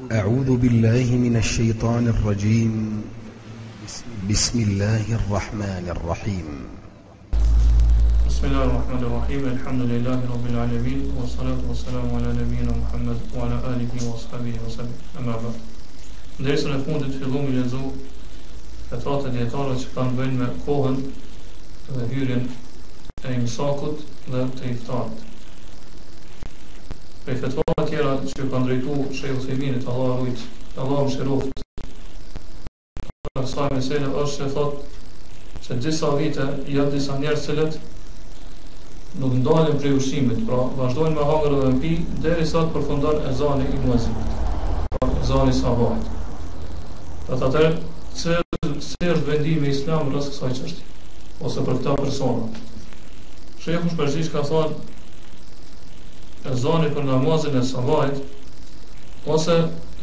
أعوذ بالله من الشيطان الرجيم. بسم الله الرحمن الرحيم. بسم الله الرحمن الرحيم. الحمد لله رب العالمين، والصلاة والسلام على نبينا محمد وعلى آله وصحبه وسلم. أما بعد. Ndërsa në fundit fillumi lexo fetvat e dietarëve që kanë bënë me kohën dhe hyrjen e imsakut dhe të iftarit. Për fetvave tjera që kanë drejtuar Sheikh Uthayminit, Allahu rujt, Allahu mëshiroft. Kësaj mesele është se thotë se disa vite janë disa njerëz që nuk ndalen prej ushqimit, pra vazhdojnë me hangër dhe me pi derisa të përfundon ezani i muezinit, pra ezani i sabahit. Atëherë, se është vendimi i Islamit rreth kësaj çështje, ose për këta persona. Sheikhu shpeshisht ka thonë ezani për namazin e sabahit, ose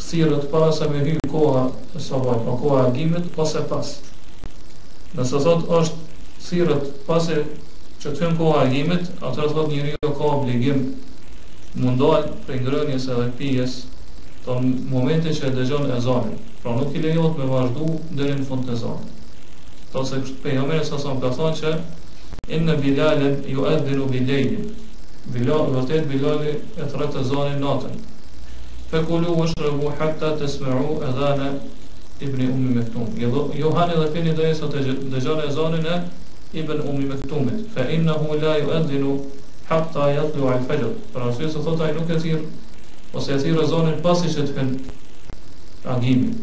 thirrët para se me hyrë koha e sabahit, pa koha e agimit, ose pas. Nëse thot është thirrët pasi që të hyn koha e agimit, atëherë thot njeriu ka obligim mundal prej ngrënies edhe pijes në momentin që e dëgjon ezanin. Pra nuk i lejohet me vazhdu deri në fund të ezanit. Se pejgamberi sa ka thënë që inna Bilalen yu'adhdhinu bil-layl. Vërtet Bilali e thret ezanin natën. Fakulu washrabu hatta tasma'u adhana ibn Ummi Maktum. Jo hani dhe pini derisa të dëgjoni ezanin e ibn Ummi Maktumit. Fa innahu la yu'adhdhinu hatta yatlu'a al-fajr. Pra arsye se thotë ai nuk e thirr ose e thirr ezanin pasi që të hyn agimi.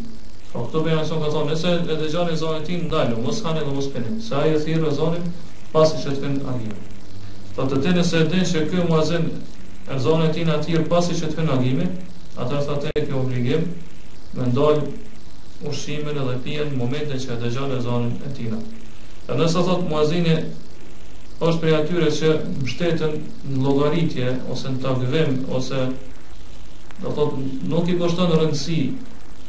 Pra këto bëjnë ka thonë, nëse e dëgjoni ezanin tim ndalo, mos hani dhe mos pini. Se ai e thirr ezanin pasi që të hyn agimi. Pra të tënë se din që ky muezin ezanin tim atyr pasi që të hyn agimi, atëherë thotë ke obligim me ndal ushqimin edhe pijen në momentin që e dëgjon ezanin e tij. Dhe nëse thotë muezini është prej atyre që mbështeten në llogaritje ose në takvim ose do thotë nuk i kushton rëndësi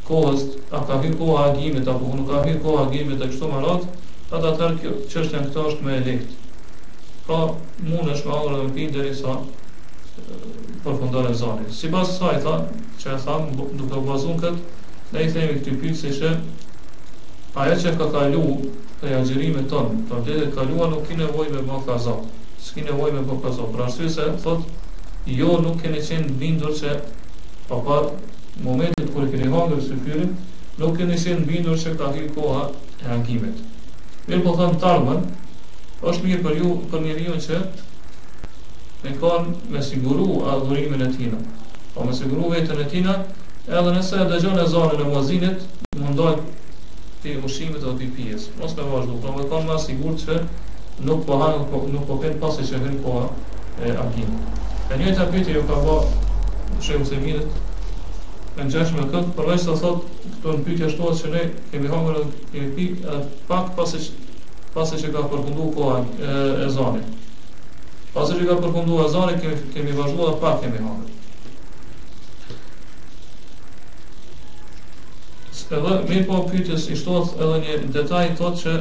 kohës, a ka hyrë koha e agimit apo nuk ka hyrë koha e agimit e kështu me radhë, atëherë kjo çështja këto është më e lehtë. Pra mundesh me hangër dhe me pi derisa përfundon ezani. Sipas kësaj që e tham, duke u bazuar këtë, ne i themi këtij pyetësi që ajo që ka kalu te agjërimet tonë, pra vletë kaluar nuk ka nevojë me bë kaza. S'ka nevojë me bë kaza. Për arsye se thotë jo nuk keni qenë bindur që pa momentit kur e keni hangër syfyrin, nuk keni qenë bindur që ka hyrë koha e agimit. Mirë po thënë tarmën, është mirë për ju, për njeriu që me kanë me siguru adhurimin e tina, po me siguru vetën e tina, edhe nëse e dëgjon ezanin e muezinit, mundoj të ushqimit dhe të pijes. Mos me vazhdu, pra me kanë ma sigur që nuk po hanë, nuk po pen pasi që hyn koha e agimit. E njëjta pyetje ju ka bë Sheikh Uthayminit në ngjashme me këtë, përveç se thotë këto në pyetje shtohet që ne kemi hangër dhe kemi pi pak pasi që ka përfunduar koha e ezanit. Pasi që ka përfunduar ezani, kemi vazhduar dhe pak kemi hangër. Edhe mirë po pyetjes i shtohet edhe një detaj, thotë që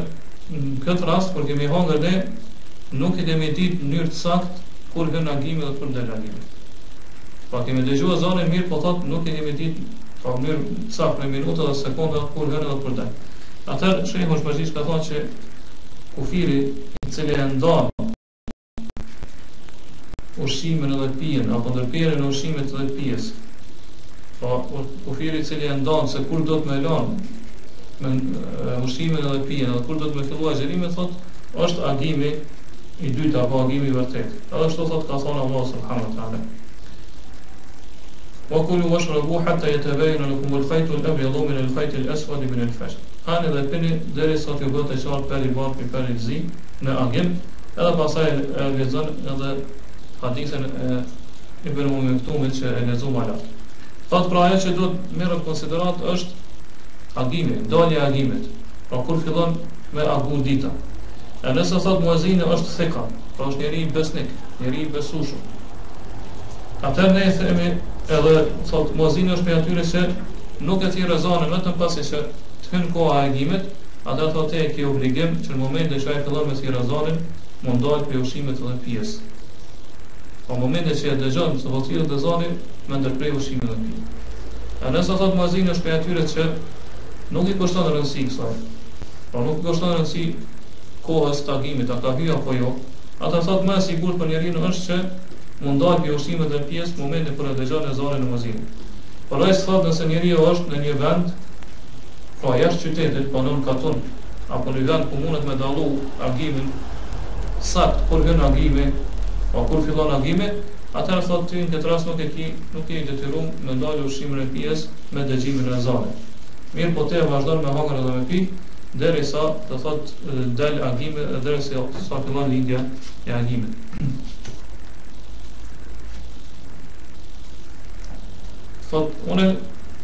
në këtë rast kur kemi hangër ne nuk i kemi ditë në mënyrë të saktë kur hyn agimi dhe kur del agimi. Pa kemi dëgjuar ezanin mirë, po thotë nuk e kemi ditë pa mënyrë të saktë në minuta dhe sekonda kur hyn dhe kur del. Atëherë shehu shpeshisht ka thonë që kufiri i cili e ndan ushqimin edhe pijen apo ndërprerjen e ushqimit edhe pijes, pa kufiri i cili e ndan se kur do të më lanë me ushqimin edhe pijen edhe kur do të më fillojë agjërimin, thotë është agimi i dytë apo agimi i vërtet. Edhe ashtu thotë ka thonë Allah subhanahu wa taala. Wa kulu washrabu hatta yatabayyana lakum al-khaytu al-abyadu min al-khayti al-aswadi min al-fajr. Hani dhe pini derisa t'ju bëhet e qartë peri i bardhë prej perit të zi në agim, edhe pastaj lexon edhe hadithin e Ibn Ummi Maktumit që e lexuam më lart. Thotë pra ajo që duhet merret në konsiderat është agimi, dalja e agimit. Pra kur fillon me agur dita. E nëse thot muezini është thika, pra është njeri i besnik, njeri i besueshëm. Atëherë ne themi edhe thot muezini është me atyre që nuk e thirr ezanin vetëm pasi që të hyn koha e agimit, atëherë thotë e ke obligim që në momentin që ai fillon me thirr ezanin, mund dalë prej ushqimit dhe pijes. Po momentin që e dëgjon se votërat e ezanin me ndërprej ushqimin dhe pijen. A nëse thot mazini është për atyre që nuk i kushton rëndësi kësaj, pra nuk i kushton rëndësi kohës të agimit, a ka hyj apo jo, ata thot më e sigurt për njeriu është që mund dalë për ushqimet dhe pjesë momentin për e dëgjon ezanin e muzinit. Por ai thot nëse njeriu është në një vend, pra jashtë qytetit, po në katon, apo në vend ku mundet me dallu agimin sakt kur vjen agimi, apo kur fillon agimi, atëherë thot ty në këtë rast nuk e detyruar me dalë ushqimin e pjesë me dëgjimin e ezanit. Mirë po te vazhdon me hangër edhe me pi, derisa të thot del agimi dhe derisa sa fillon lindja e agimit. Thot, unë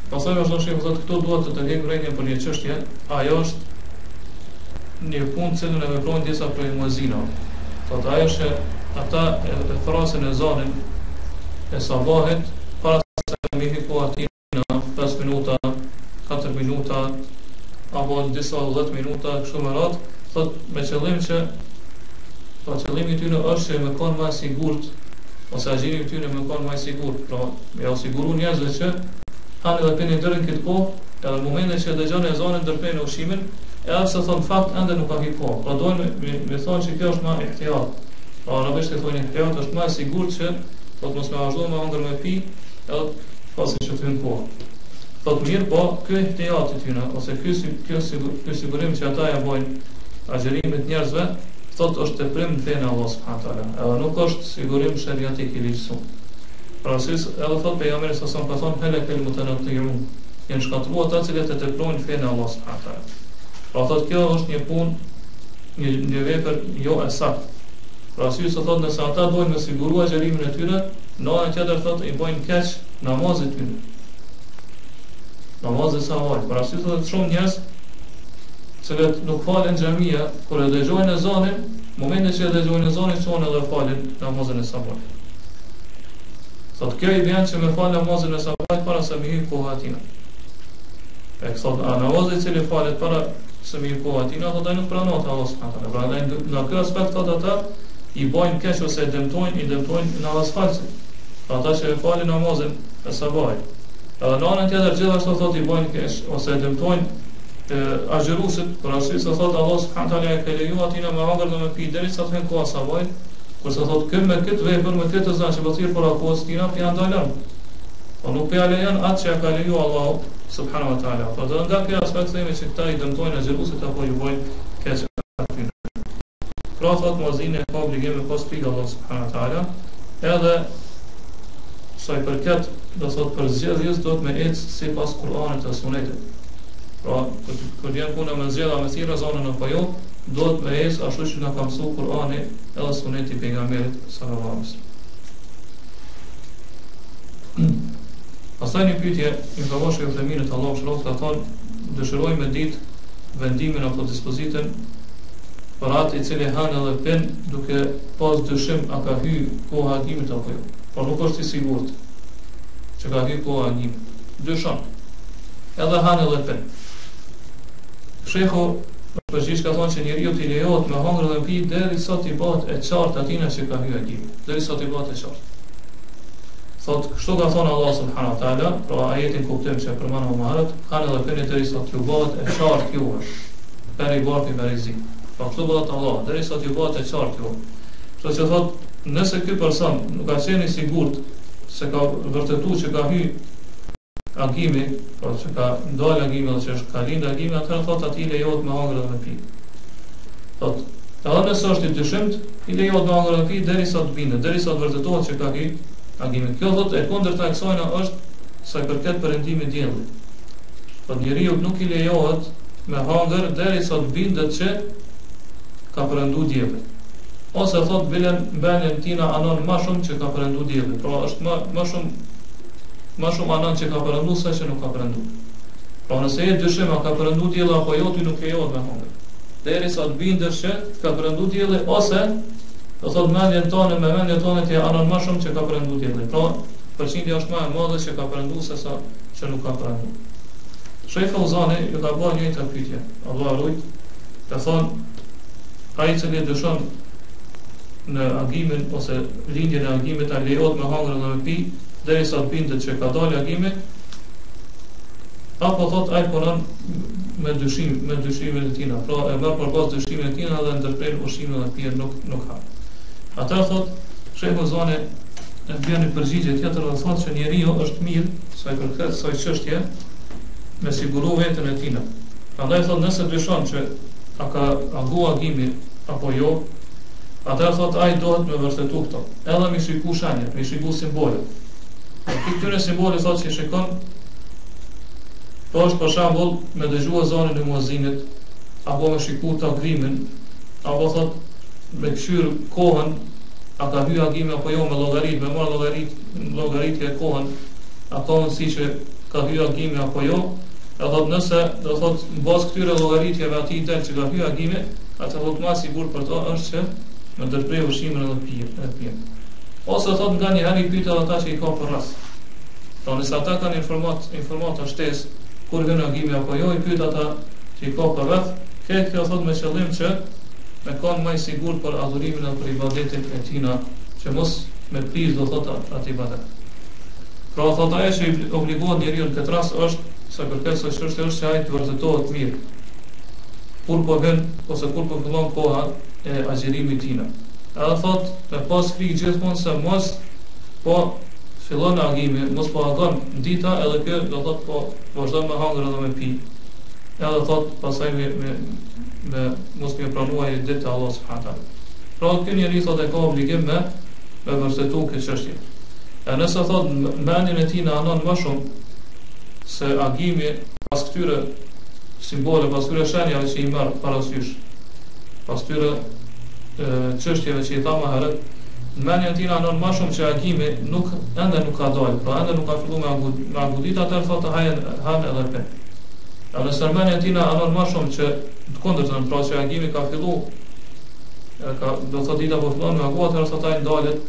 pasaj vazhdo shqimë, thot, këto duhet të tërheq rejnje për një çështje, ajo është një punë cilën e veprojnë disa prej muezinave. Thot, ajo është ata e thrasin e zanin e sabahit para se me hiku atina 5 minuta, 4 minuta, apo disa 10 minuta, kështu me radhë, thot, me qëllim që qëllimi tyre është që me kanë më sigurt ose agjimi tyre me kanë më sigurt, pra me ja siguru njerëzve që hanë dhe pini dërën këtë kohë, edhe në momentin që dëgjon ezanin ndërpren ushqimin, edhe se thon fakt ende nuk ka hip kohë. Pra dojnë me thonë që kjo është më ihtiyat. Pra arabisht e thonë ihtiyat është më sigurt që do të mos me vazhdo me hëngër me pi, edhe pasi që të hynë kohë. Thot mirë, po ky ihtiyat i tyre ose ky sigurim që ata ja bojnë agjërimit njerëzve, thot është teprim në fenë Allah subhanahu wa taala, edhe nuk është sigurim shariatik i ligjshëm. Pra edhe thot pejgamberi sa ka thonë helekel mutanatti'un, janë shkatruar ata që të teprojnë fenë Allah subhanahu wa taala. Pra thot kjo është një punë, një vepër jo e saktë. Pra se thot nëse ata dojnë me sigurua agjërimin e tyre, në anën tjetër thot i bojnë keq namazit tyre. Namazet sabahit. Pra se thot shumë njerëz cilët nuk falen xhamia, kur e dëgjojnë ezanin, momentin që e dëgjojnë ezanin çonë edhe falen namazin e sabahit. Thot kjo i bën që me fal namazin e sabahit para se me hyrë koha atina. E thot namazi i cili falet para se me hyrë koha atina, thot ai nuk pranohet Allah subhanahu wa taala. Pra në këtë aspekt thot ata i bojnë keq ose i dëmtojnë namaz false. Pra ata që falin namazin e sabahit. Edhe në anën tjetër gjithashtu thot i bojnë keq ose i dëmtojnë agjërusit, për arsye se thot Allah subhanahu wa taala e ka lejuar atina me hangër dhe me pi derisa të hyjnë koha sabahit, kurse thot kë me këtë vepër, me këtë zan që thirr për kohës tina, pi ndalon. Po nuk ja lejon atë që ka lejuar Allahu subhanahu wa taala. Po do nga ky aspekt themi se këta i dëmtojnë agjërusit apo ju bojnë keq aty. Pra thot muezini ka obligim me pas frikë Allah subhanahu wa taala, edhe sa i përket do thot për zgjedhjes do të me ecë sipas Kur'anit dhe Sunetit. Pra, kur vjen puna me zgjedhja me thirrë zonën apo jo, duhet me ecë ashtu që na ka mësuar Kur'ani edhe Suneti i pejgamberit sallallahu alaihi wasallam. Pastaj një pyetje, i ka vëshë Uthayminit Allahu shëroft ka thonë, dëshiroj me ditë vendimin apo dispozitën për atë i cili hanë edhe pen duke pas dyshim a ka hyrë koha e agimit apo jo. Por nuk është i sigurt që ka hyrë koha e agimit. Dyshon. Edhe hanë edhe pen. Shehu përgjigj ka thonë që njeriu t'i lejohet me hangër dhe pi derisa t'i bëhet e qartë atina që ka hyrë agimi, derisa t'i bëhet e qartë. Thot, kështu ka thonë Allah subhanahu wa taala, pra ajetin kuptojmë që përmendëm më herët, hanë edhe peni derisa t'ju bëhet e qartë juve. Per i barki me rrezik. Pra kështu bëhet Allah, derisa t'ju bëhet e qartë juve. Kështu që thot, nëse ky person nuk ka qenë i sigurt se ka vërtetuar që ka hyrë agimi, pra që ka ndalë agimi dhe që është ka lindë agimi, atëherë thot ati i lejohet me hangër dhe me pi. Thot, edhe nëse është i dyshimt, i lejohet me hangër dhe me pi derisa të bindet, derisa të vërtetohet që ka hyrë agimi. Kjo thot e kundërta e kësajna është sa i përket perëndimit të diellit. Thot njeriu nuk i lejohet me hangër derisa të bindet që ka perënduar dielli. Ose thot bilen mbenjen tina anon më shumë që ka perënduar dielli. Pra është më shumë anon që ka përëndu se që nuk ka përëndu. Pra nëse e dyshim a ka përëndu dielli apo jo, ty nuk lejohet me hangër. Derisa të bindesh që ka përëndu dielli, ose do thot mendjen tonë me mendjen tonë të anon më shumë që ka përëndu dielli. Pra përqindja është më e madhe që ka përëndu se sa që nuk ka përëndu. Shejh Fauzani ju ka bërë një të pyetje. Allah rujt, ka thonë ai i cili dyshon në agimin ose lindjen e agimit a lejohet me hangër dhe me pi derisa të bindet që ka dalë agimi, apo thot ai punon me dyshimin e tina, pra e merr përballë dyshimin e tina dhe ndërprer ushqimin dhe pijen nuk ha. Ata thot shehu zone e bën një përgjigje tjetër dhe thot që njeriu është mirë sa i përket kësaj çështje me siguru veten e tina. Prandaj thot nëse dyshon që a ka agu agimi apo jo, atëherë thot ai dohet me vërtetu këto, edhe me shiku shenjat, me shiku simbolet. Këtyre simbole thot që shikon, po është për shembull me dëgjua zonën e muezinit, apo me shiku takrimin, apo thot me këshyr kohën, a ka hyrë agimi apo jo me llogarit, me marr llogaritje e kohën, a ka mundësi që ka hyrë agimi apo jo. E thot nëse do thot mbas këtyre llogaritjeve atij del që ka hyrë agimi, atë thot më sigurt për to është që me ndërprej ushqimin edhe pijen. Ose thot nga një herë i pyet ata që i ka për rast. Pra nëse ata kanë informata shtesë kur vjen agimi apo jo, i pyet ata që i ka për rreth, kjo thot me qëllim që me kanë më i sigurt për adhurimin dhe për ibadetin e tina, që mos me prish do thot atë ibadet. Pra thot ajo që i obligohet njeriu në këtë rast është sa kërkes së çështje është që ai të vërtetohet mirë. Kur po vjen ose kur po fillon koha e agjerimit tina. Edhe thot me pas frikë gjithmonë se mos po fillon agimi, mos po agon dita edhe kjo do thot po vazhdon me hangër edhe me pi. Edhe thot pasaj me mos më pranuaj ditë Allah subhanahu taala. Pra ky njeri thot e ka obligim me vërtetu këtë çështje. E nëse thot mendjen e tij na anon më shumë se agimi pas këtyre simbole, pas këtyre shenjave që i merr parasysh, pas këtyre çështjeve që i tha më herët, mendja e tij na anon më shumë që agimi ende nuk ka dalë, pra ende nuk ka filluar me agudit, atë thot të han edhe pe. A nëse mendja e tij na anon më shumë që të kundërtën, pra që agimi ka filluar, do thot dita po fillon me agu, atëherë thot ai ndalet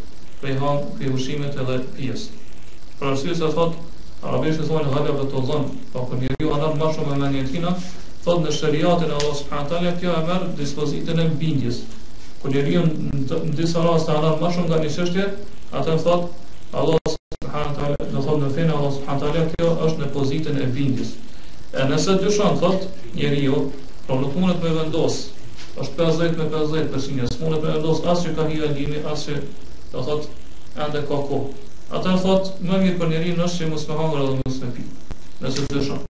prej ushqimit edhe pijes. Për arsye se thot arabisht thonë ghalaba tullon, pa kur njeriu anon më shumë me mendjen e tij, thot në shariatin e Allah subhanahu taala kjo e merr dispozitën e bindjes. Kur njeriu në disa raste anon më shumë nga një çështje, atë thot Allah subhanahu taala, do thot në fenë Allah subhanahu taala kjo është në pozitën e bindjes. E nëse dyshon thot njeriu, por nuk mundet me vendos, është 50-50%, s'mundet me vendos as që ka hyrë agimi, as që do thot ende ka kohë. Ata thot më mirë për njeriu është që mos me hangër edhe mos me pi. Nëse dyshon.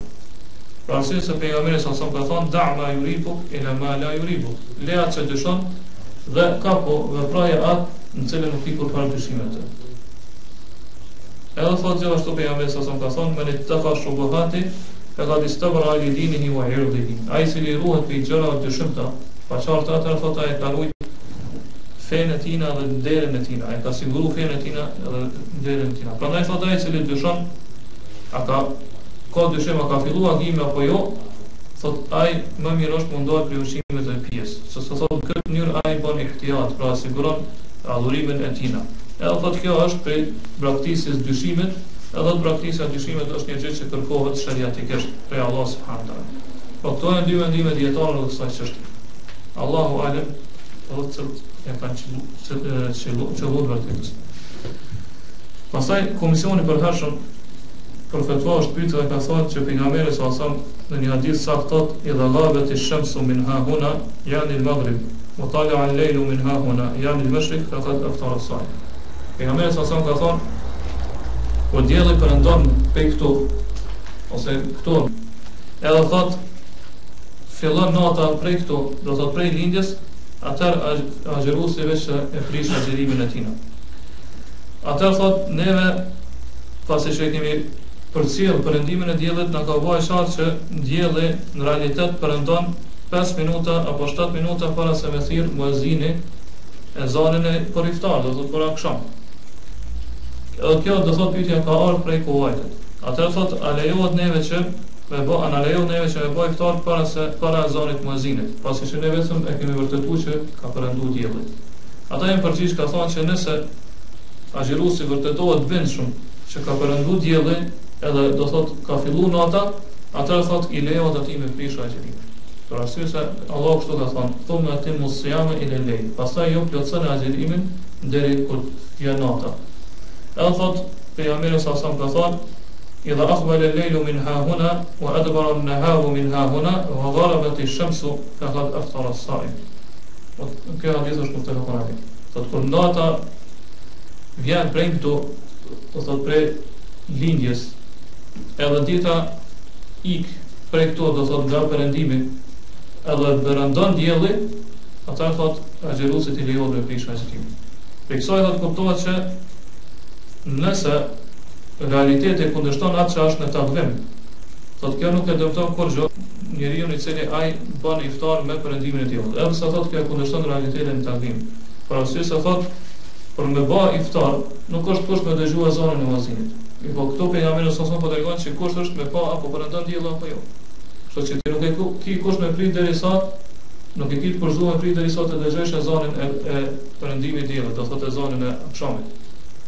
Pra arsye se pejgamberi sa ka thonë da ma yuribuk ila ma la yuribuk. Leja që dyshon dhe kapo vepraje atë në cilën nuk i kur farë dyshimet të. Edhe thot gjithashtu pejgamberi sa ka thonë me një të ka shubuhati e ka distabra ali dinihi wa irdihi. Ai cili ruhet për i gjëra dhe dyshimta, pa qartë atër thot ai ka ruajt fenë e tina dhe nderin e tina, ai ka siguru fenë e tina dhe nderin e tina. Prandaj thot ai cili dyshon, a ka dyshim, a ka filluar agimi apo jo, thot ai më mirë është mundohet për ushqimet dhe pijes. Se thot në këtë mënyrë ai bën ihtiyat, pra siguron adhurimin e tina. Edhe thot kjo është për braktisjes dyshimit, edhe braktisja e dyshimit është një gjë që kërkohet shariatikisht prej Allah subhanahu taala. Po këto janë dy mendime dietare në kësaj çështje. Allahu alem, edhe e kanë qëlluar vërtetës. Pastaj komisioni për hershëm për fetva është pyetur dhe ka thënë që pejgamberi sa sa në një hadith saktë thot idha ghabati ash-shamsu min hahuna yani al-maghrib wa tala'a al-laylu min hahuna yani al-mashriq faqad aftara as-sa'im. Pejgamberi sa sa ka thënë kur dielli perëndon pej këtu ose këtu, edhe thot fillon nata prej këtu, do thot prej lindjes, atëherë agjeruesi veç e prish agjerimin e tina. Atëherë thot neve pasi që kemi përcjell perëndimin e diellit, na ka bëjë qartë që dielli në realitet perëndon 5 minuta apo 7 minuta para se me thirr muezini ezanin e për iftar, do thot për akşam. Edhe kjo do thot pyetja ka ardhur prej Kuvajtit. Atëherë thot a lejohet neve që me bëj iftar para ezanit muezinit, pasi që ne vetëm e kemi vërtetuar që ka perënduar dielli. Ata janë përgjigj ka thonë që nëse agjeruesi vërtetohet bindshëm që ka perënduar dielli, edhe do thot ka filluar nata, atëherë thot i lejohet atij me prish agjerimin. Për arsye se Allah kështu ka thonë, thumë atimu siyama ila al-layl. Pastaj jo plotson agjerimin deri kur vjen nata. Edhe thot pejgamberi sa ka thonë, idha aqbala al-laylu min hahuna wa adbara an-naharu min hahuna wa gharabat ash-shamsu faqad aftara as-sa'im. Kjo hadith është muttafaqun alayh. Thot kur nata vjen prej këtu, do thot prej lindjes, edhe dita ik prej këtu, do thot nga perëndimi, edhe bërëndon dielli, ata thot agjeruesit i lejohet me prish agjerimin. Për kësaj thot kuptohet që nëse realiteti kundërshton atë që është në takvim, thot kjo nuk e dëmton kurrë njeriu i cili ai bën iftar me perëndimin e diellit. Edhe sa thot kjo kundërshton realitetin në takvim. Për arsye se thot për me bë iftar nuk është kusht me dëgjuar zonën e muezinit. Po këto pejgamberi sa po tregon se kusht është me pa apo perëndon dielli apo jo. Kështu që ti nuk e ki kusht me prit derisa nuk e ki të përzuar prit derisa të dëgjosh zonën e perëndimit të diellit, do thotë zonën e akşamit.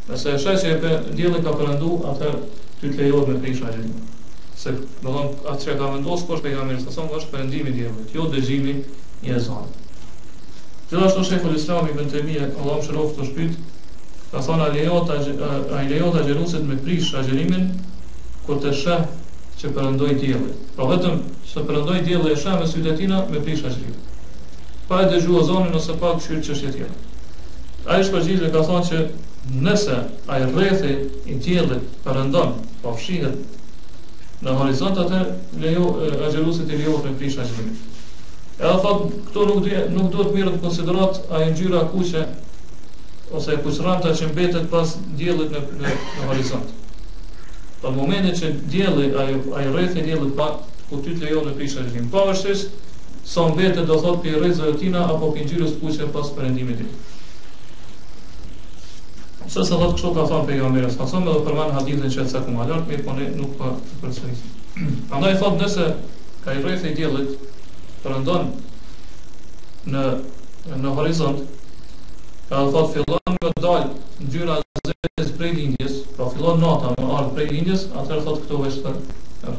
Nëse e sheh se dielli ka perëndu, atëherë ty të lejohet me prish agjerimin. Se do të atë që ka vendosur kush pejgamberi sa është perëndimi i diellit, jo dëgjimi i ezanit. Gjithashtu shejkhul Islam Ibn Taymija, Allahu shëroft të shpyt, ka thënë ai lejohet agjeruesit me prish agjerimin kur të sheh që perëndoi dielli. Pra vetëm se perëndoi dielli e sheh me sytë e tina me prish agjerimin. Pa e dëgjuar zonën ose pa këshir çështje tjera. Ai shpërgjigje ka thënë që nëse ai rrethi i diellit perëndon, pa fshihet në horizont, atë agjeruesit i lejohet me prish agjerimin. Edhe thot këto nuk duhet mirë të konsiderohet ai ngjyra kuqe ose kuqranta që mbetet pas diellit në horizont. Në momentin që dielli ai rrethi i diellit pa ku ty të lejohet me prish agjerimin, pavarësisht sa mbetet do thot pi rrezave tina apo pi ngjyrës kuqe pas perëndimit të tij. Se sa thot kështu ka thënë pejgamberi sa më do përmend hadithin që sa më lart, mirë po ne nuk po përsërisim. Prandaj thot nëse ka i rrethi i diellit perëndon në horizont, ka thot fillon me dal ngjyra zezë prej lindjes, pra fillon nata me ardh prej lindjes, atëherë thot këto është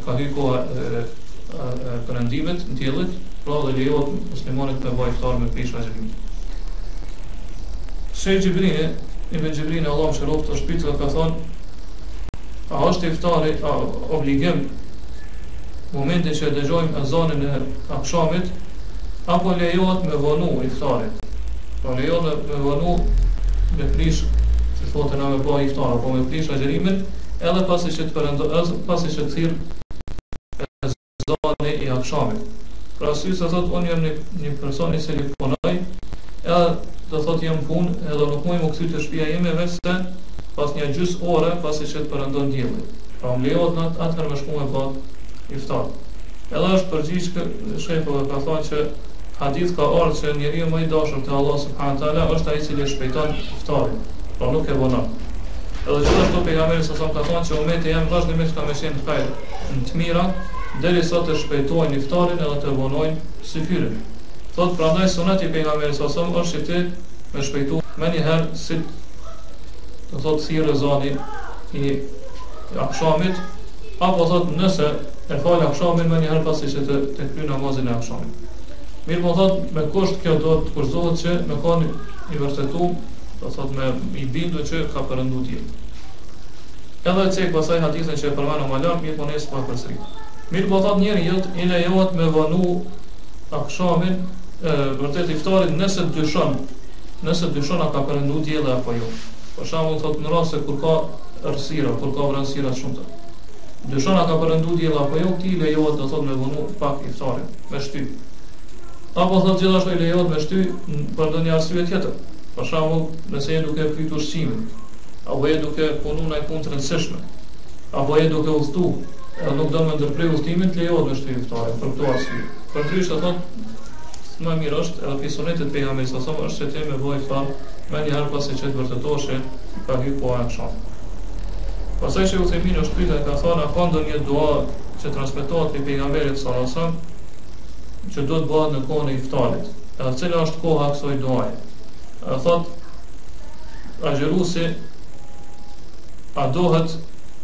ka hyrë koha e perëndimit të diellit, pra dhe lejohet muslimanit të bëjë iftar me prish agjerimin. Sheikh Xhibrini, Ibn Xhibrini, Allahu shëroft të shpytëve, ka thonë, a është iftari obligim momentin që dëgjojmë ezanën e akşamit, apo lejohet me vonu iftarit? Pra lejohet me vonu me prish, si thotë na me bë iftar apo me prish agjerimin, edhe pasi që të perëndon, pasi që të thirr ezani i akşamit. Pra si sa thotë unë jam një person i cili punoj, edhe do thotë jam punë, edhe nuk mund të kthy te shtëpia ime vetë pas një gjys ore pasi që të perëndon dielli. Pra më lejohet atëherë me shku me bë iftar. Edhe është përgjigj shejkhove ka thënë që hadith ka ardhur se njeriu më i dashur te Allah subhanahu taala është ai i cili shpejton iftarin, pra nuk e vonon. Edhe gjithashtu pejgamberi sa ka thënë që ummeti jam vazhdimisht ka më qenë në të mira derisa të shpejtojnë iftarin edhe të vonojnë syfyrin. Thot prandaj suneti i pejgamberit sa është që ti me shpejtu më një herë si do thot thirr ezani i akşamit, apo thot nëse e fal akşamin më një herë pasi që të kryej namazin e akşamit. Mirë po thot me kusht kjo do të kurzohet që me kanë i vërtetuar, do thot me i bindur që ka perëndu dielli. Edhe cek pasaj hadithin që e përmendëm më lart, mirë po ne s'po përsëri. Mirë po thot njeriu i lejohet me vonu akşamin vërtet iftarit nëse dyshon a ka perëndu dielli apo jo. Për shembull thot në rast se kur ka errësira, kur ka vranësira të shumta. Dyshon a ka perëndu dielli apo jo, ti lejohet do thot me vonu pak iftarin, me shty. Apo thot gjithashtu i lejohet me shty për ndonjë arsye tjetër. Për shembull, nëse je duke pritur ushqimin, apo je duke punuar në punë të rëndësishme, apo je duke udhëtuar, edhe nuk do më ndërprej udhëtimin, lejohet me shty iftarin për këtë arsye. Përndryshe thot më mirë është edhe sunetet e pejgamberit sa është që ti me bëj iftar më një herë pasi që të vërtetosh ka hyrë koha e akşamit. Pastaj që Uthaymin është pyetur ka thënë ka ndonjë dua që transmetohet te pejgamberi sallallahu alajhi wasallam që do të bëhet në kohën e iftarit. Edhe cila është koha e kësaj duaje? Thot agjeruesi a dohet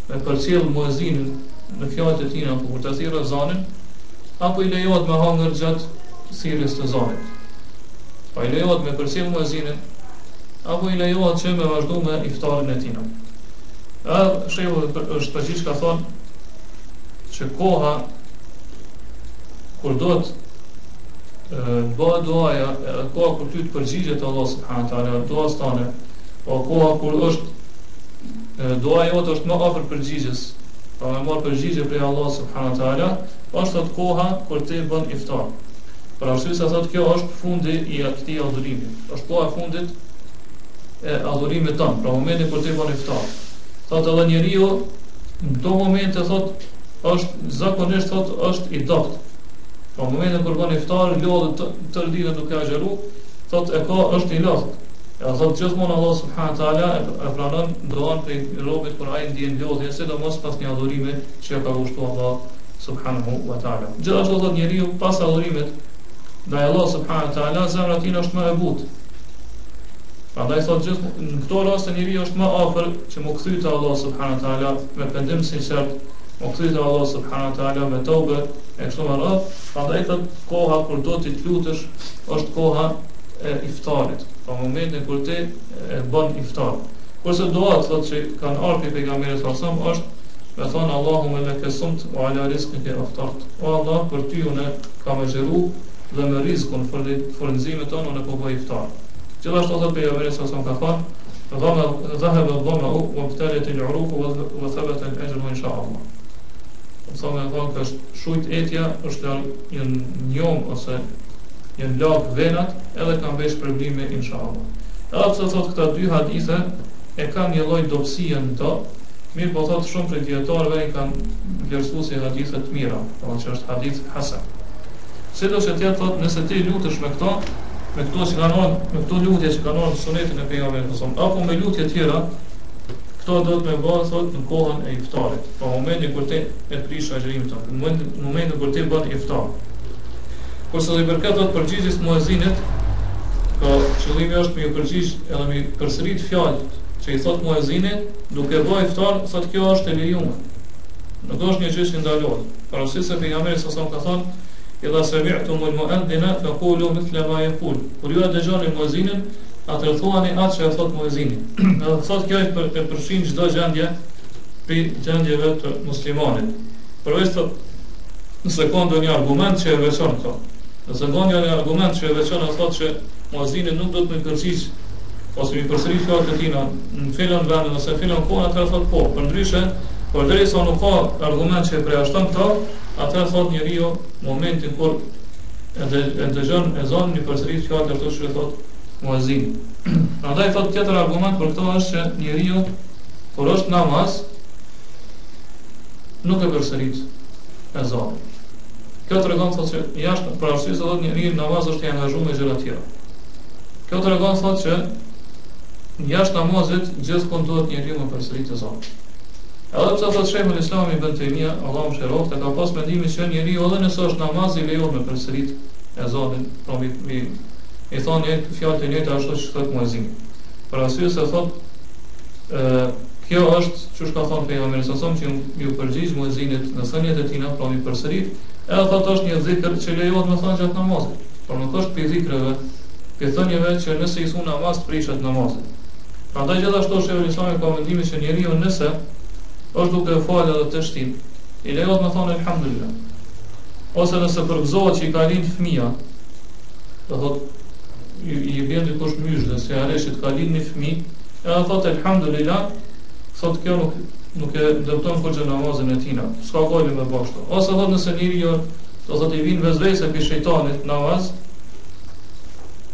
me përcjell muezinin në fjalët e tij apo kur të thirrë ezanin, apo i lejohet me hangër gjatë thirrjes së ezanit? Po i lejohet me përcjell muezinin, apo i lejohet që me vazhdu me iftarin e tij? Shehu është përgjigj ka thonë që koha kur do të bëhet duaja, edhe koha kur ty të përgjigjet Allah subhanahu wa taala duas tane, po koha kur është duaja jote është më afër përgjigjes, pa më marr përgjigje prej Allah subhanahu wa taala, është atë koha kur ti bën iftar. Për arsye se thotë kjo është fundi i këtij adhurimi. Është koha e fundit e adhurimit tonë, pra momenti kur ti bën iftar. Thotë edhe njeriu në këto momente thotë është zakonisht thotë është i dopt. Pra momentin kur bën iftar, lodhet të ditën duke agjeru, thotë e ka është i lodhur. Ja thotë gjithmonë Allah subhanahu wa taala e pranon duan prej robit kur ai ndjen lodhje, sidomos pas një adhurimi që ka kushtuar Allah subhanahu wa taala. Gjithashtu thotë njeriu pas adhurimit ndaj Allah subhanahu wa taala zemra e tij është më e butë. Prandaj thotë gjithmonë në këto raste njeriu është më afër që mu kthyet te Allah subhanahu wa taala me pendim sinqert, mu kthyet te Allah subhanahu wa taala me tobe e kështu me radhë. Prandaj thotë koha kur do ti të lutesh është koha e iftarit, pra momentin kur ti bën iftar. Kurse duat thotë që kanë ardhur pejgamberit sallallahu alajhi wasallam është me thonë Allahumma laka sumt wa ala rizqika aftart. O Allah, për ty unë kam agjeru dhe me rizkun furnizimit tonë unë po bëj iftar. Gjithashtu thotë pejgamberi sallallahu alajhi wasallam ka thënë dhahaba ad-dhama'u wa ibtalat al-'uruq wa thabata al-ajru inshallah. Sa më vonë ka shujt etja është një njom ose një lag venat edhe kanë vesh probleme inshallah. Edhe pse thotë këta dy hadithe e kanë një lloj dobësie në to, mirë po thotë shumë prej dietarëve i kanë vlerësuar si hadithe të mira, domethënë që është hadith hasan. Sido që tjetë thotë nëse ti lutesh me këto që kanë ardhur, me këto lutje që kanë ardhur në sunetin e pejgamberit sallallahu alajhi wasallam, apo me lutje tjera, këto do të më bëhen thotë në kohën e iftarit, pa momentin kur ti e prish agjërimin tonë, në momentin kur ti bën iftar. Kurse i përket atë përgjigjes muezinit, ka qëllimi është me përgjigj edhe me përsërit fjalë që i thot muezini duke bërë iftar, thotë kjo është e lejuar. Nuk është një gjë që ndalohet. Parasysh se pejgamberi sallallahu alajhi wasallam ka thënë idha sami'tum al-mu'adhdhina faqulu mithla ma yaqul. Kur ju e dëgjoni muezinin, atëherë thuani atë që e thot muezini. Do thotë kjo e përfshin çdo gjendje për gjendjeve të muslimanit. Përveç thotë nëse ka ndonjë argument që e veçon këto. Nëse ka ndonjë argument që e veçon thotë që muezini nuk do të më përgjigj ose mi përsërit fjalët e tina në filon vendin ose në filon kohën, atëherë thotë po. Përndryshe, por derisa nuk ka argument që e përjashton këto, atëherë thotë njeriu momentin kur e dëgjon ezanin i përsërit fjalët ato që thotë muezini. Prandaj thotë tjetër argument për këto është që njeriu kur është namaz nuk e përsërit ezanin. Kjo tregon thotë që jashtë për arsye se thotë njeriu në namaz është i angazhuar me gjëra të tjera. Kjo tregon thotë që jashtë namazit gjithmonë duhet njeriu me përsërit ezanin. Edhe pse thotë Sheikhul Islam Ibn Taymija, Allahu mëshiroft, ka pas mendimin se njeriu edhe nëse është namaz i lejohet me përsërit ezanin, pra i thonë fjalët e njëjta ashtu siç thotë muezini. Për arsye se thotë kjo është çu ka thënë pejgamberi sallallahu alajhi wasallam që ju përgjigj muezinit në thënjet e tina, pra mi përsërit, edhe thotë është një dhikr që lejohet me thënë gjatë namazit. Por nuk është për dhikrave, për thënieve që nëse i thon namaz prishet namazit. Prandaj gjithashtu Sheikhul Islam ka mendimin se njeriu nëse është duke falë edhe të shtin, i lejohet me thonë elhamdulillah. Ose nëse përgëzohet që i ka lind fëmia, do thotë i bën dikush myshë se arreshit ka lind një fëmijë, edhe thotë elhamdulillah, thotë kjo nuk e dëmton kurrë namazin e tina. S'ka gojë me bashkë. Ose thotë nëse njeriu do thotë i vin vezvese pi shejtanit namaz,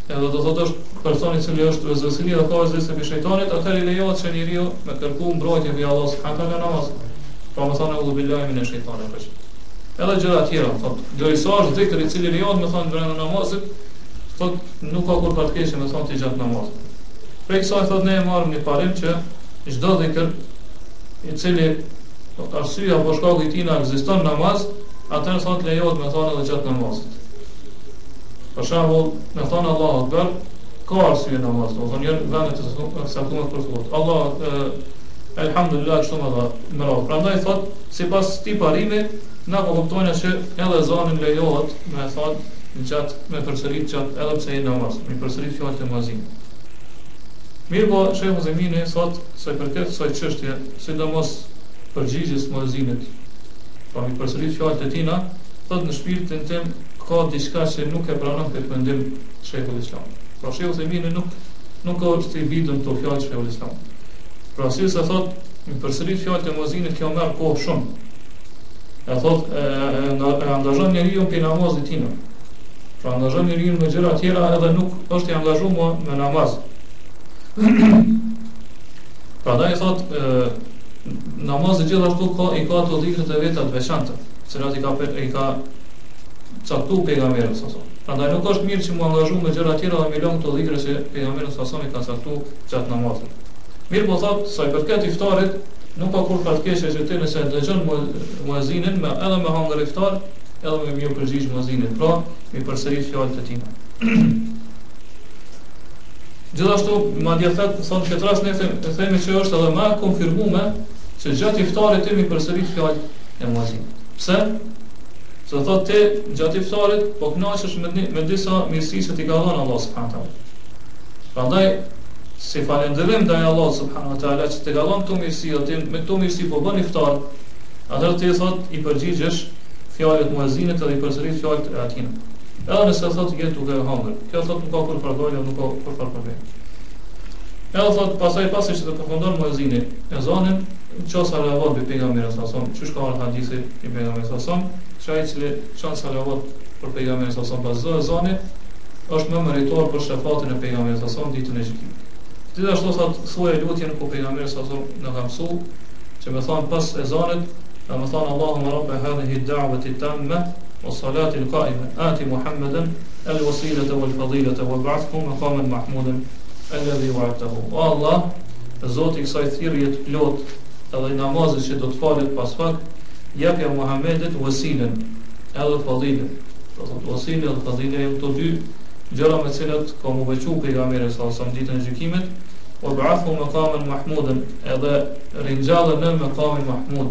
edhe do thotë është personi i cili është vezvesili dhe ka vezvese pi shejtanit, atëherë i lejohet që njeriu me kërku mbrojtje prej Allahut subhanahu wa taala namaz. Pra më thonë udhu billahi minash shejtanir rajim. Edhe gjëra të tjera, thotë, derisa është dhikr i cili lejohet me thonë brenda namazit, thotë nuk ka kur patkeqje me thonë ti gjatë namazit. Prej kësaj thotë ne e marrim një parim që çdo dhikr i cili arsyeja apo shkaku i tij na ekziston namaz, atëherë thotë lejohet me thonë edhe gjatë namazit. Për shembull, me thonë Allahu Akbar, ka arsye namaz, do thonë vendet e saktuar për thotë. Allah elhamdulillah kështu më radh. Prandaj thotë, sipas këtij parimi, na po kuptojnë se edhe ezanin lejohet me thonë gjatë me përsërit gjatë edhe pse i namaz, me përsërit fjalët e muezinit. Mirë po, Sheikhul Zemini thotë se për këtë kësaj çështje, sidomos përgjigjes muezinit, pra mi përsërit fjalët e tina, thot në shpirtin tim ka diçka që nuk e pranon këtë mendim Sheikhul Islam. Pra Sheikhu Uthaymin nuk është i bindur këto fjalë Sheikhul Islam. Pra si se thot mi përsërit fjalët e muezinit kjo merr kohë shumë. E thot e angazhon njeriu pe namazit tina. Pra angazhon njeriu me gjëra tjera edhe nuk është i angazhuar me namaz. Prandaj thot namazi gjithashtu i ka të dhikët e veta të veçanta, cilat i ka caktu pejgamberi sa sa. Prandaj nuk është mirë që mu angazhu me gjëra tjera dhe me lënë të dhikra që pejgamberi sa sa i ka caktu gjatë namazit. Mirë po thot sa i përket iftarit, nuk ka kur fatkeqe që ti nëse dëgjon muezinin edhe me hangër iftar, edhe me mirë përgjigj muezinit, pra mi përsërit fjalët e tina. Gjithashtu, madje thonë këtë rast ne themi që është edhe më konfirmuar që gjatë iftarit ti mi përsërit fjalët e muezinit. Pse? Se thot ti gjatë iftarit po kënaqesh me disa mirësi që ti ka dhënë Allah subhanahu wa taala. Prandaj si falënderim ndaj Allahut subhanahu wa taala që ti ka dhënë këto mirësi, atë me këto mirësi po bën iftar, atëherë ti thot i përgjigjesh fjalët e muezinit edhe i përsërit fjalët e atij. Edhe nëse thot jetë duke hangër, kjo thot nuk ka kur fardojnë, nuk ka kur problem. Edhe thot pasaj pasi që të përfundon muezini ezanin, qo salavat bi pejgamberin sa son, çish ka hadithi i pejgamberit sa son, çai që çon salavat për pejgamberin sa son pas ezanit, është më meritor për shefatin e pejgamberit sa son ditën e gjykimit. Gjithashtu thot thuaj lutjen ku pejgamberi sa son na ka mësuar, që më thon pas ezanit, më thon Allahumma rabb hadhihi ad-da'wati at-tamma والصلاة القائمة آت محمدا الوسيلة والفضيلة وابعثه مقاما محمودا الذي وعدته. والله Zoti i kësaj thirrje të plot edhe i namazit që do të falet pas fak, japja Muhamedit wasilen edhe fadhilen. Do thotë wasile edhe fadhile janë të dy gjëra me të cilat ka mu veçu pejgamberi sa sa ditën e gjykimit, وابعثه مقاما محمودا edhe ringjallën në maqamin mahmud.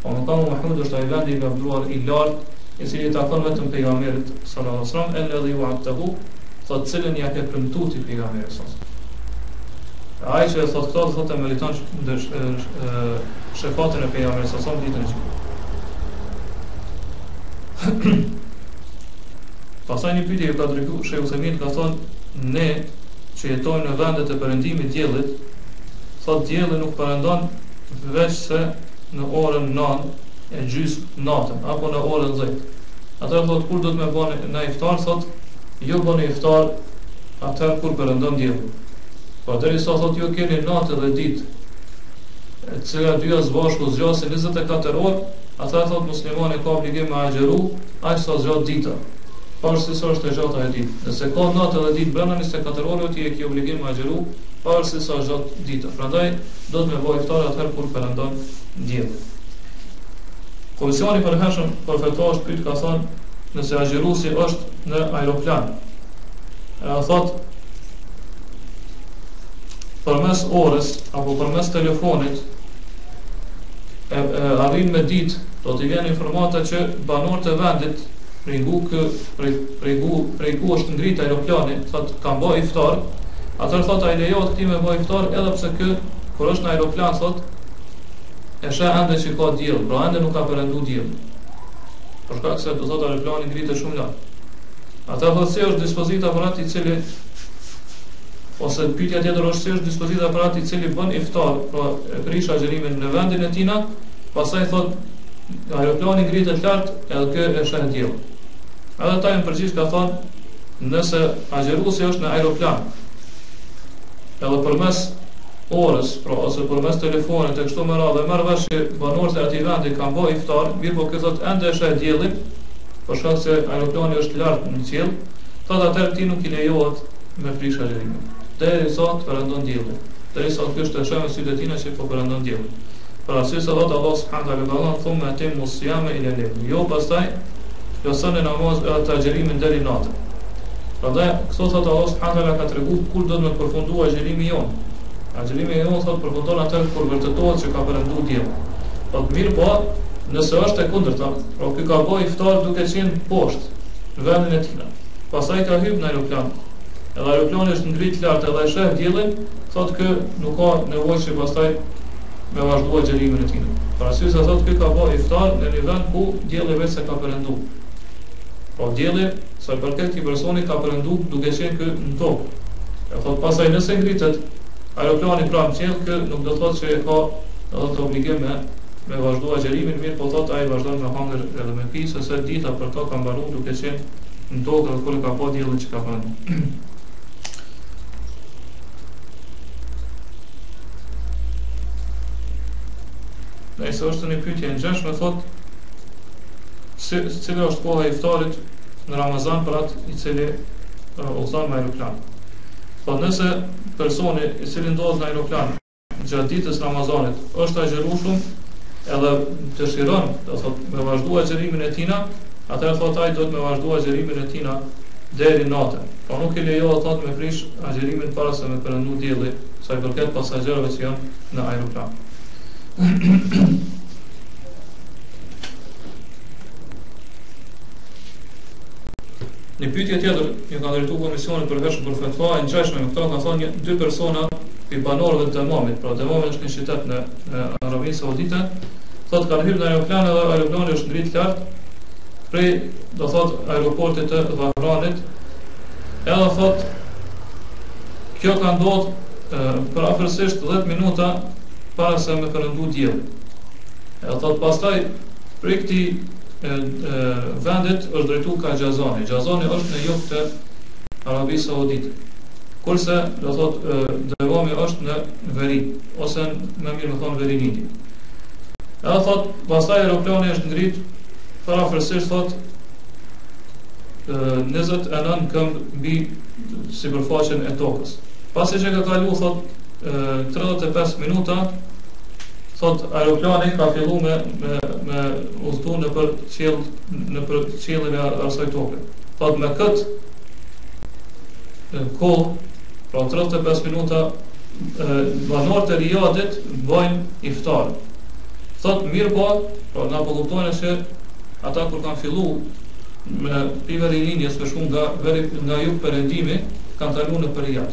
Po maqamu mahmud është ai vendi i lavdruar i lartë i cili takon vetëm pejgamberit sallallahu alaihi wasallam, alladhi wa'atahu, thot cilën ja ke premtuar ti pejgamberit sallallahu alaihi wasallam. Ai që thot këto thotë meriton shefatin e pejgamberit sallallahu alaihi wasallam ditën e gjykimit. Pastaj një pyetje ka drejtuar Sheikhu Uthaymin, ka thonë ne që jetojmë në vendet e perëndimit të diellit, thot dielli nuk perëndon veç se në orën 9 e gjys natën apo në orën 10. Atëherë thot kur do të më bëni në iftar, thot jo bëni iftar atëherë kur perëndon dielli. Po derisa thot ju keni natë dhe ditë, e cila dyja së bashku zgjasin 24 orë, atëherë thot muslimani ka obligim me agjeru aq sa zgjat dita. Pavarësisht sa është e gjata e ditë. Nëse ka natë dhe ditë brenda 24 orëve, ti e ke obligim me agjeru pavarësisht sa zgjat dita. Prandaj do të më bëj iftar atëherë kur perëndon dielli. Komisioni për hershëm për fatva është pyet, ka thënë nëse agjeruesi është në aeroplan, thot përmes orës apo përmes telefonit arrin me ditë, do t'i vjen informata që banorët e vendit prej ku është ngrit aeroplani, thot kanë bë iftar, atëherë thot ai lejohet këtij me bë iftar edhe pse kë kur është në aeroplan thot e sheh ende që ka diell, pra ende nuk ka perëndu diell. Por shkak se do thotë aeroplani ngritet shumë lart. Ata thotë se është dispozita aparati i cili ose pyetja tjetër është se është dispozita aparati i cili bën iftar, pra e prish agjerimin në vendin e tina, pastaj thotë aeroplani ngritet lart edhe kë e sheh diell. Edhe ata në përgjithësi ka thonë nëse agjeruesi është në aeroplan edhe përmes orës, pra ose përmes telefonit e kështu me radhë, merr vesh që banorët e atij vendi kanë bë iftar, mirë po kjo thotë ende e sheh diellin, për shkak se aeroplani është lart në qiell, thotë atëherë ti nuk i lejohet me prish agjerimin. Derisa të perëndon dielli. Derisa ky është e sheh me sytë e tina që po perëndon diellin. Për arsye se thotë Allah subhanahu wa taala thumma atimmu siyama ila al-layl. Jo pastaj plotësoni namaz e atë agjerimin deri natën. Prandaj këto thotë Allah subhanahu wa taala ka treguar kur do të më përfundojë agjerimi jon. Agjerimi e jonë thot përfundon atë kur vërtetohet që ka perëndu diell. Po mirë po, nëse është e kundërta, pra ky ka bëj iftar duke qenë poshtë në vendin e tij. Pastaj ka hyrë në aeroplan. Edhe aeroplani është ngrit lart edhe e sheh diellin, thotë kë nuk ka nevojë që pastaj me vazhduar xherimin e tij. Për arsye se thotë ky ka bërë iftar në një vend ku dielli vetë se ka perëndu. Po dielli sa i përket këtij personi ka perëndu duke qenë kë në tokë. E thotë pastaj nëse ngritet aeroplani pranë qiell, kë nuk do thotë se ka të obligim me vazhduar xherimin, mirë po thotë ai vazhdon me hangër edhe me pi, sepse dita për to ka mbaruar duke qenë në tokë dhe kur ka pa diellin që ka perëndu. Nëse është një pyetje e ngjashme, thotë cila është koha e iftarit në Ramazan për atë i cili udhëton me aeroplan. Po nëse personi i cili ndodhet në aeroplan gjatë ditës Ramazanit është agjërueshëm edhe dëshiron, do thotë me vazhduar xherimin e tij, atëherë thotë ai do të me vazhduar xherimin e tij deri natën. Po nuk i lejohet thotë me prish agjërimin para se me perëndu dielli, sa i përket pasagerëve që janë në aeroplan. Në pyetje tjetër, ju ka drejtuar komisionit për vesh për fatva e ngjashme me këtë, ka thonë dy persona i banorëve të Temamit, pra Temami është një qytet në Arabinë Saudite, thotë kanë hyrë në aeroplan dhe aeroplani është ngrit lart prej, do thotë, aeroportit të Dhahranit, edhe thotë kjo ka ndodhur për afërsisht 10 minuta para se me perëndu dielli. Edhe thotë pastaj prej këtij vendit është drejtu ka Gjazani. Gjazani është në jug të Arabisë Saudite. Kurse do thotë Devami është në veri, ose më mirë më thonë Veriniti. Edhe thotë pastaj aeroplani është ngrit parafërsisht thotë 29 këmbë mbi sipërfaqen e tokës. Pasi që ka kalu thotë 35 minuta, thot aeroplani ka filluar me udhëtu në për qiellin e asaj toke. Thot me kët kohë, pra 35 minuta, banorët e Riyadit bojnë iftar. Thot mirë po, pra na po kuptojnë se ata kur kanë filluar me piveri linjes për shumë nga jug perëndimi, kanë kaluar në Riyad.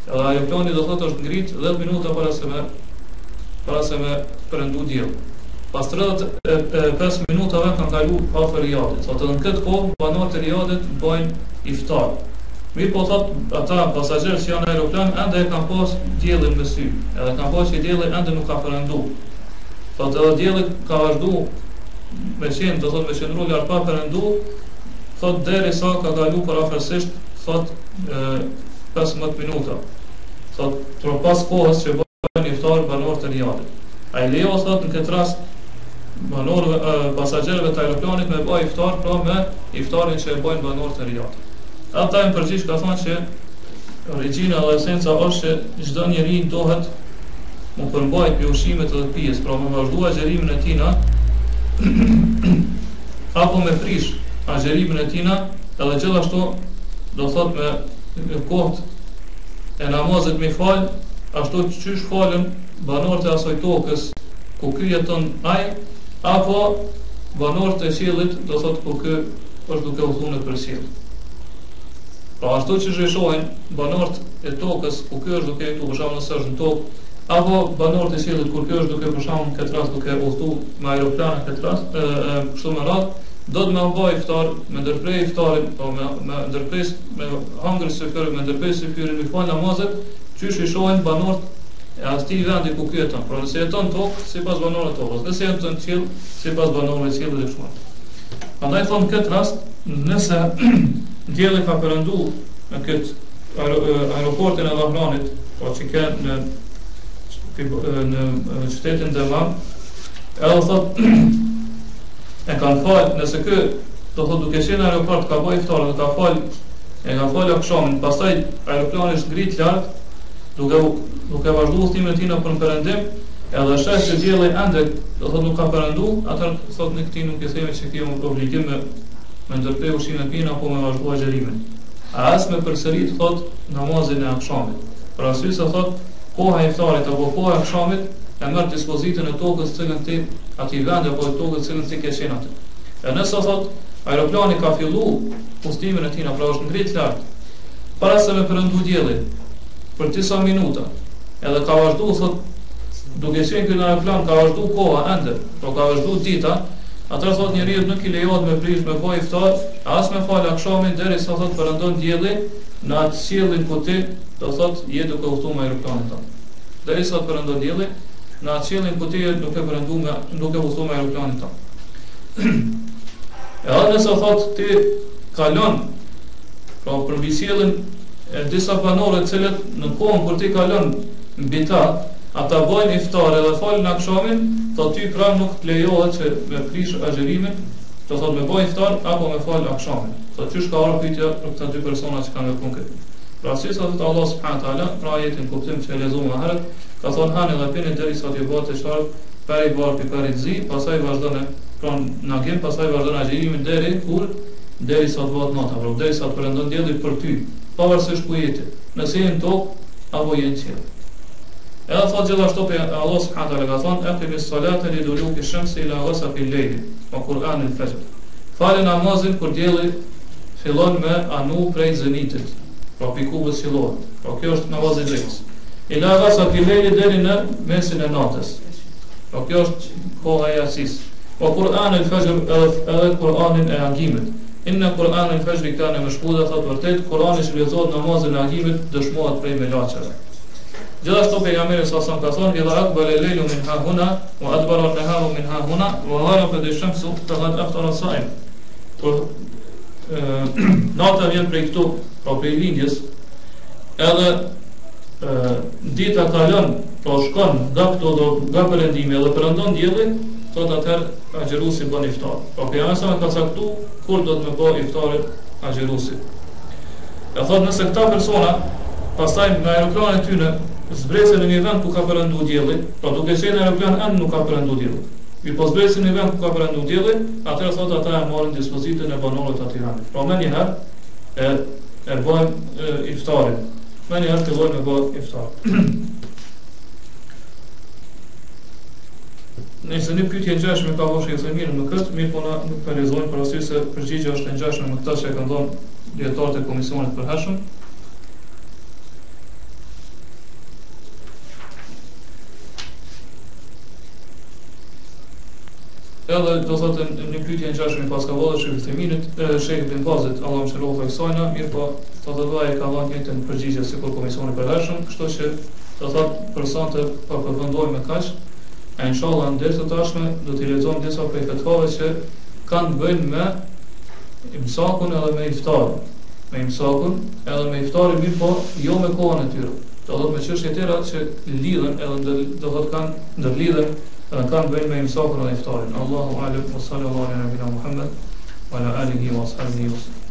Edhe aeroplani do thotë është ngrit 10 minuta para se me perëndu diell. Pas 35 minutave kanë kaluar afër Riyadit. Thotë në këtë kohë banorët e Riyadit bojnë iftar. Mirë po thotë ata pasagerë që janë në aeroplan ende e kanë pas diellin me sy. Edhe kanë pas që dielli ende nuk ka perëndu. Thotë edhe dielli ka vazhdu me qenë, do thotë me qëndru lart pa perëndu, thotë derisa ka kaluar parafërsisht thotë 15 minuta. Thotë tro pas kohës që bojnë iftar banorët e Riyadit. Ai lejo thotë në këtë rast banorëve pasagerëve të aeroplanit me bëj iftar, pra me iftarin që e bojnë banorët e Riyadit. Ata në përgjithësi ka thonë që origjina dhe esenca është që çdo njeri duhet mu përmbajt për ushqimet edhe pijes, pra me vazhdua agjerimin e tina apo me prish agjerimin e tina, edhe gjithashtu do thot me kohët e namazit me fal, ashtu qysh falen banorët e asaj tokës ku ky jeton ai, apo banorët e qiellit, do thot ku ky është duke udhëtuar në qiell. Pra ashtu që zhvishohen banorët e tokës ku ky është duke jetuar, për shembull nëse është në tokë, apo banorët e qiellit kur ky është duke për shembull në këtë rast duke udhëtuar me aeroplan në këtë rast, kështu me radhë, do të më bëj iftar, me ndërprej iftarin, po me ndërprej me hangër syfyrin, me ndërprej syfyrin, me fal namazet, që zhvishohen banorët e atij vendi ku ky jeton. Pra nëse jeton tokë, sipas banorëve të tokës, nëse jeton në qiell, sipas banorëve të qiellit dhe kështu. Prandaj thon këtë rast, nëse dielli ka perëndu në këtë aeroportin e Dhahranit, po që ka në qytetin Dammam, edhe thot e kanë fal, nëse ky do thot duke qenë në aeroport ka bëj iftar dhe ka fal akşamin, pastaj aeroplani është ngrit lart, duke vazhduar udhëtimin e tij në perëndim, edhe sheh se dielli ende do thot nuk ka perëndu, atëherë thot në këtë nuk e themi se kemi obligim me ndërprej ushqimin e pin apo me vazhduar xherimin. As me përsërit thot namazin e akşamit. Për arsye se thot koha e iftarit apo koha e akşamit e merr dispozitën e tokës cilën ti aty vendi apo tokës cilën ti ke qenë aty. E nëse thot aeroplani ka filluar udhëtimin e tij, pra është ngrit lart, para se me perëndu diellin për disa minuta, edhe ka vazhduar thot duke qenë ky aeroplan ka vazhdu koha ende, po ka vazhdu dita, atëherë thot njeriu nuk i lejohet me prish me bëj iftar, as me fal akshamin derisa thot perëndon dielli në atë qiellin ku ti do thot je duke udhëtuar me aeroplanin tënd. Derisa të perëndon dielli në atë qiellin ku ti je duke udhëtuar me aeroplanin tënd. Edhe nëse thot ti kalon pra për mbi qiellin e disa banorë të cilët në kohën kur ti kalon mbi ta, ata bojnë iftar edhe falin akshamin, thot ty pra nuk të lejohet që me prish agjerimin, do thot me bojnë iftar apo me fal akshamin. Thot çysh ka ardhur pyetja për këta dy persona që kanë vepruar këtë. Pra si sa thot Allah subhanahu wa taala, pra ajetin kuptim që e lexuam më herët, ka thonë hanë dhe pini derisa të bëhet të shtarë pari barë për zi, pastaj vazhdon pra nagim, pastaj vazhdon agjerimin derisa të bëhet nata, pra derisa të perëndon dielli për ty, pavarësisht ku jeti, nëse je në tokë apo je në qiell. Edhe thot gjithashtu pe Allah subhanahu wa taala ka thonë aqimis salata liduluki shamsi ila ghasaqi al-layl wa Qur'an al-fajr. Falë namazin kur dielli fillon me anu prej zenitit, pra pikuvës fillon. Pra kjo është namazi i drekës. Ila ghasaqi al-layl deri në mesin e natës. Pra kjo është koha e yasis. Wa Qur'an al-fajr edhe Kur'anin e agimit. Inna Qur'an al-fajr kana mashhuda, thot vërtet Kur'ani që lexohet namazin e agimit dëshmohet prej melaçeve. Gjithashtu pejgamberi sa ka thonë idha aqbala al-laylu min hahuna wa adbara an-naharu min hahuna wa gharabat ash-shamsu faqad aftara as-sa'im. Kur nata vjen prej këtu, pra prej lindjes, edhe dita kalon, pra shkon nga këtu nga perëndimi edhe perëndon dielli, thot atëherë agjeruesi bën iftar. Pra pejgamberi sa ka caktuar kur do të më bëj iftarin agjeruesi. Ja thot nëse këta persona pastaj me aeroplanin e tyre zbresën në një vend ku ka perëndu dielli, pra duke qenë aeroplan ende nuk ka perëndu dielli. Mi po zbresën në një vend ku ka perëndu dielli, atëherë thot ata e marrin dispozitën e banorëve të Tiranës. Pra më një herë e bën iftarin. Më një herë fillojnë me bën iftar. Nëse një pyetje ngjashme ka vëshë e themirë në këtë, mirë po na nuk ka lezojnë për arsye se përgjigjja është e ngjashme me këtë që e kanë dhënë dietarët e komisionit të përhershëm. Edhe do thotë një pyetje ngjashme pas ka vëllë Sheh Ibn Bazit, Allahu mëshiroft e kësajna, mirë po thotë vëllai ka dhënë njëjtën përgjigje sikur komisioni i përhershëm, kështu që do thotë personat po përfundojmë me kaq. E inshallah në derë të tashme do t'i lexojmë disa prej fetvave që kanë të bëjnë me imsakun edhe me iftarin. Me imsakun edhe me iftarin, mirë po jo me kohën e tyre. Do thotë me çështje tjera që lidhen edhe do thotë kanë ndërlidhen edhe kanë bëjnë me imsakun edhe iftarin. Allahu alem wa sallallahu ala nabina Muhammad wa ala alihi wa ashabihi wa sallam.